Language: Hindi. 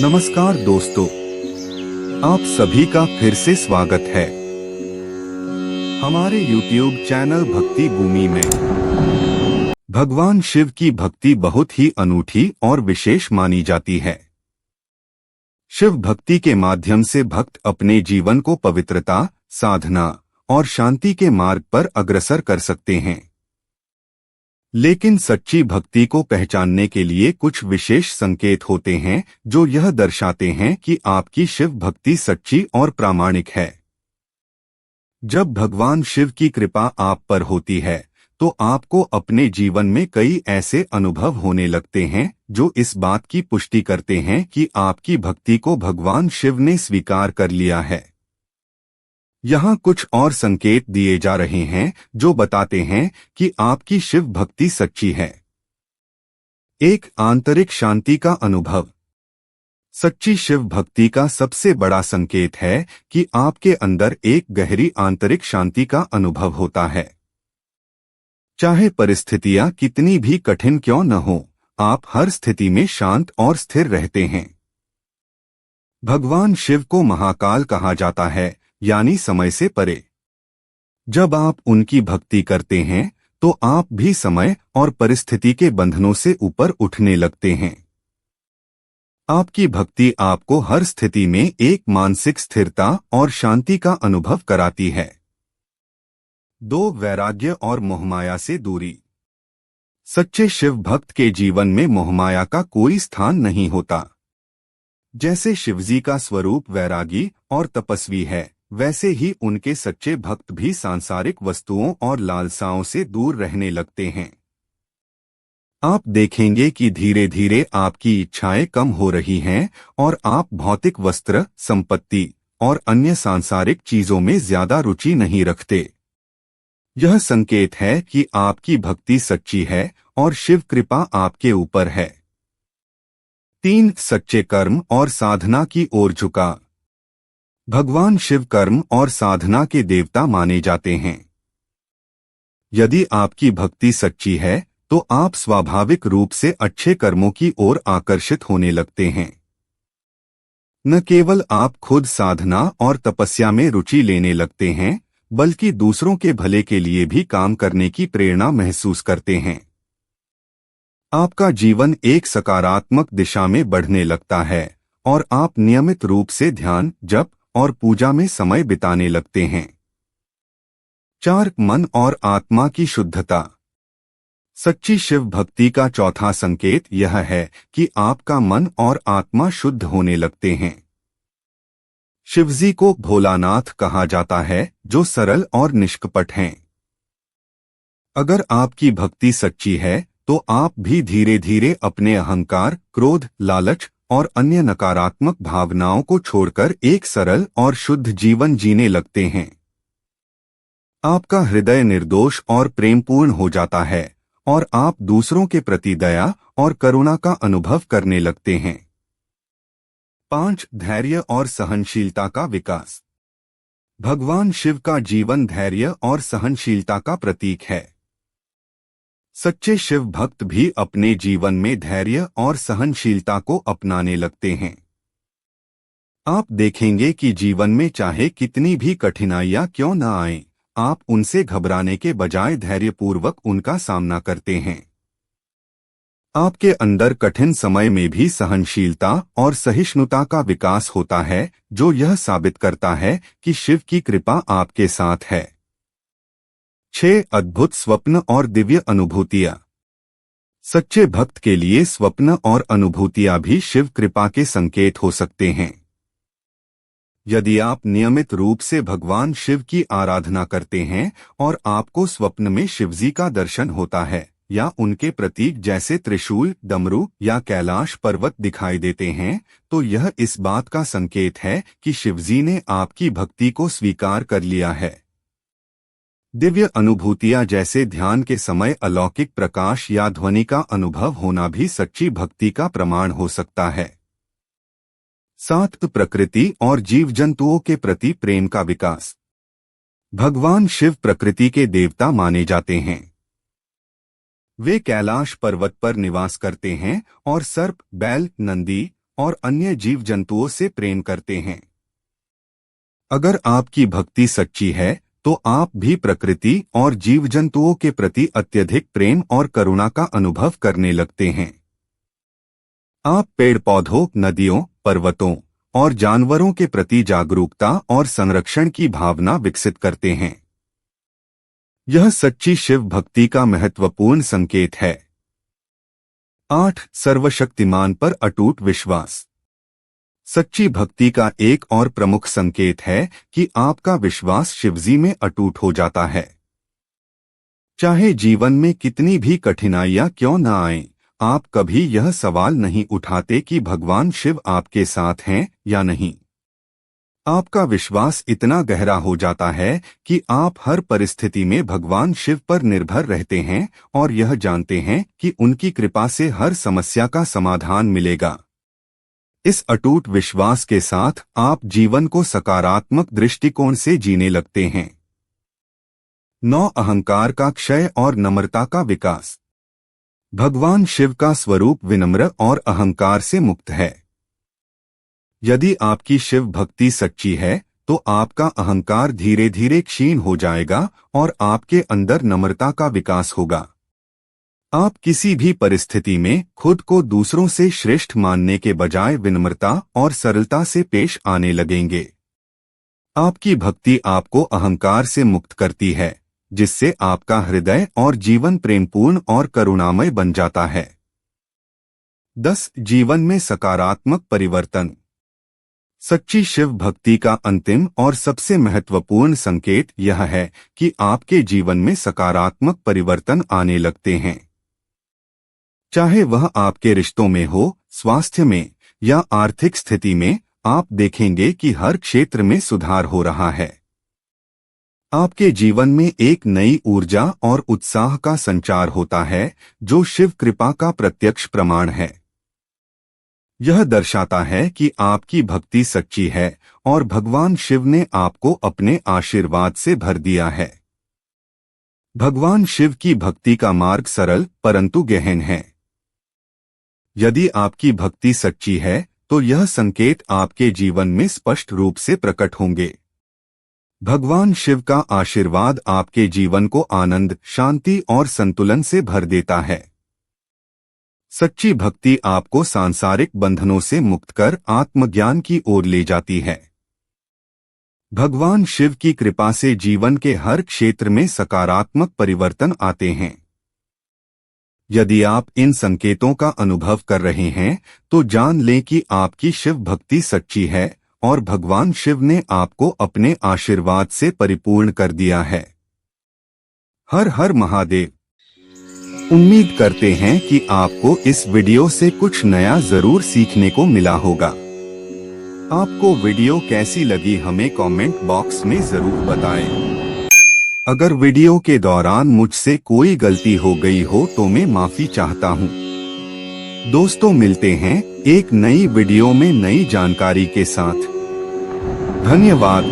नमस्कार दोस्तों, आप सभी का फिर से स्वागत है हमारे YouTube चैनल भक्ति भूमि में। भगवान शिव की भक्ति बहुत ही अनूठी और विशेष मानी जाती है। शिव भक्ति के माध्यम से भक्त अपने जीवन को पवित्रता, साधना और शांति के मार्ग पर अग्रसर कर सकते हैं। लेकिन सच्ची भक्ति को पहचानने के लिए कुछ विशेष संकेत होते हैं जो यह दर्शाते हैं कि आपकी शिव भक्ति सच्ची और प्रामाणिक है। जब भगवान शिव की कृपा आप पर होती है तो आपको अपने जीवन में कई ऐसे अनुभव होने लगते हैं जो इस बात की पुष्टि करते हैं कि आपकी भक्ति को भगवान शिव ने स्वीकार कर लिया है। यहाँ कुछ और संकेत दिए जा रहे हैं जो बताते हैं कि आपकी शिव भक्ति सच्ची है। एक, आंतरिक शांति का अनुभव। सच्ची शिव भक्ति का सबसे बड़ा संकेत है कि आपके अंदर एक गहरी आंतरिक शांति का अनुभव होता है। चाहे परिस्थितियां कितनी भी कठिन क्यों न हो, आप हर स्थिति में शांत और स्थिर रहते हैं। भगवान शिव को महाकाल कहा जाता है, यानी समय से परे। जब आप उनकी भक्ति करते हैं तो आप भी समय और परिस्थिति के बंधनों से ऊपर उठने लगते हैं। आपकी भक्ति आपको हर स्थिति में एक मानसिक स्थिरता और शांति का अनुभव कराती है। 2, वैराग्य और मोहमाया से दूरी। सच्चे शिव भक्त के जीवन में मोहमाया का कोई स्थान नहीं होता। जैसे शिवजी का स्वरूप वैरागी और तपस्वी है, वैसे ही उनके सच्चे भक्त भी सांसारिक वस्तुओं और लालसाओं से दूर रहने लगते हैं। आप देखेंगे कि धीरे धीरे आपकी इच्छाएं कम हो रही हैं और आप भौतिक वस्त्र, संपत्ति और अन्य सांसारिक चीजों में ज्यादा रुचि नहीं रखते। यह संकेत है कि आपकी भक्ति सच्ची है और शिव कृपा आपके ऊपर है। 3, सच्चे कर्म और साधना की ओर झुका। भगवान शिव कर्म और साधना के देवता माने जाते हैं। यदि आपकी भक्ति सच्ची है तो आप स्वाभाविक रूप से अच्छे कर्मों की ओर आकर्षित होने लगते हैं। न केवल आप खुद साधना और तपस्या में रुचि लेने लगते हैं, बल्कि दूसरों के भले के लिए भी काम करने की प्रेरणा महसूस करते हैं। आपका जीवन एक सकारात्मक दिशा में बढ़ने लगता है और आप नियमित रूप से ध्यान, जप और पूजा में समय बिताने लगते हैं। 4, मन और आत्मा की शुद्धता। सच्ची शिव भक्ति का चौथा संकेत यह है कि आपका मन और आत्मा शुद्ध होने लगते हैं। शिवजी को भोलानाथ कहा जाता है, जो सरल और निष्कपट हैं। अगर आपकी भक्ति सच्ची है तो आप भी धीरे धीरे अपने अहंकार, क्रोध, लालच और अन्य नकारात्मक भावनाओं को छोड़कर एक सरल और शुद्ध जीवन जीने लगते हैं। आपका हृदय निर्दोष और प्रेमपूर्ण हो जाता है और आप दूसरों के प्रति दया और करुणा का अनुभव करने लगते हैं। 5, धैर्य और सहनशीलता का विकास। भगवान शिव का जीवन धैर्य और सहनशीलता का प्रतीक है। सच्चे शिव भक्त भी अपने जीवन में धैर्य और सहनशीलता को अपनाने लगते हैं। आप देखेंगे कि जीवन में चाहे कितनी भी कठिनाइयां क्यों न आएं, आप उनसे घबराने के बजाय धैर्यपूर्वक उनका सामना करते हैं। आपके अंदर कठिन समय में भी सहनशीलता और सहिष्णुता का विकास होता है, जो यह साबित करता है कि शिव की कृपा आपके साथ है। 6, अद्भुत स्वप्न और दिव्य अनुभूतियां। सच्चे भक्त के लिए स्वप्न और अनुभूतियां भी शिव कृपा के संकेत हो सकते हैं। यदि आप नियमित रूप से भगवान शिव की आराधना करते हैं और आपको स्वप्न में शिवजी का दर्शन होता है या उनके प्रतीक जैसे त्रिशूल, डमरू या कैलाश पर्वत दिखाई देते हैं, तो यह इस बात का संकेत है कि शिवजी ने आपकी भक्ति को स्वीकार कर लिया है। दिव्य अनुभूतियां जैसे ध्यान के समय अलौकिक प्रकाश या ध्वनि का अनुभव होना भी सच्ची भक्ति का प्रमाण हो सकता है। 7, प्रकृति और जीव जंतुओं के प्रति प्रेम का विकास। भगवान शिव प्रकृति के देवता माने जाते हैं। वे कैलाश पर्वत पर निवास करते हैं और सर्प, बैल, नंदी और अन्य जीव जंतुओं से प्रेम करते हैं। अगर आपकी भक्ति सच्ची है तो आप भी प्रकृति और जीव जंतुओं के प्रति अत्यधिक प्रेम और करुणा का अनुभव करने लगते हैं। आप पेड़ पौधों, नदियों, पर्वतों और जानवरों के प्रति जागरूकता और संरक्षण की भावना विकसित करते हैं। यह सच्ची शिव भक्ति का महत्वपूर्ण संकेत है। 8. सर्वशक्तिमान पर अटूट विश्वास। सच्ची भक्ति का एक और प्रमुख संकेत है कि आपका विश्वास शिवजी में अटूट हो जाता है। चाहे जीवन में कितनी भी कठिनाइयां क्यों न आएं, आप कभी यह सवाल नहीं उठाते कि भगवान शिव आपके साथ हैं या नहीं। आपका विश्वास इतना गहरा हो जाता है कि आप हर परिस्थिति में भगवान शिव पर निर्भर रहते हैं और यह जानते हैं कि उनकी कृपा से हर समस्या का समाधान मिलेगा। इस अटूट विश्वास के साथ आप जीवन को सकारात्मक दृष्टिकोण से जीने लगते हैं। 9. अहंकार का क्षय और नम्रता का विकास। भगवान शिव का स्वरूप विनम्र और अहंकार से मुक्त है। यदि आपकी शिव भक्ति सच्ची है तो आपका अहंकार धीरे धीरे क्षीण हो जाएगा और आपके अंदर नम्रता का विकास होगा। आप किसी भी परिस्थिति में खुद को दूसरों से श्रेष्ठ मानने के बजाय विनम्रता और सरलता से पेश आने लगेंगे। आपकी भक्ति आपको अहंकार से मुक्त करती है, जिससे आपका हृदय और जीवन प्रेमपूर्ण और करुणामय बन जाता है। 10. जीवन में सकारात्मक परिवर्तन। सच्ची शिव भक्ति का अंतिम और सबसे महत्वपूर्ण संकेत यह है कि आपके जीवन में सकारात्मक परिवर्तन आने लगते हैं। चाहे वह आपके रिश्तों में हो, स्वास्थ्य में या आर्थिक स्थिति में, आप देखेंगे कि हर क्षेत्र में सुधार हो रहा है। आपके जीवन में एक नई ऊर्जा और उत्साह का संचार होता है, जो शिव कृपा का प्रत्यक्ष प्रमाण है। यह दर्शाता है कि आपकी भक्ति सच्ची है और भगवान शिव ने आपको अपने आशीर्वाद से भर दिया है। भगवान शिव की भक्ति का मार्ग सरल परंतु गहन है। यदि आपकी भक्ति सच्ची है तो यह संकेत आपके जीवन में स्पष्ट रूप से प्रकट होंगे। भगवान शिव का आशीर्वाद आपके जीवन को आनंद, शांति और संतुलन से भर देता है। सच्ची भक्ति आपको सांसारिक बंधनों से मुक्त कर आत्मज्ञान की ओर ले जाती है। भगवान शिव की कृपा से जीवन के हर क्षेत्र में सकारात्मक परिवर्तन आते हैं। यदि आप इन संकेतों का अनुभव कर रहे हैं तो जान लें कि आपकी शिव भक्ति सच्ची है और भगवान शिव ने आपको अपने आशीर्वाद से परिपूर्ण कर दिया है। हर हर महादेव। उम्मीद करते हैं कि आपको इस वीडियो से कुछ नया जरूर सीखने को मिला होगा। आपको वीडियो कैसी लगी हमें कमेंट बॉक्स में जरूर बताएं। अगर वीडियो के दौरान मुझसे कोई गलती हो गई हो तो मैं माफी चाहता हूँ। दोस्तों, मिलते हैं एक नई वीडियो में नई जानकारी के साथ। धन्यवाद।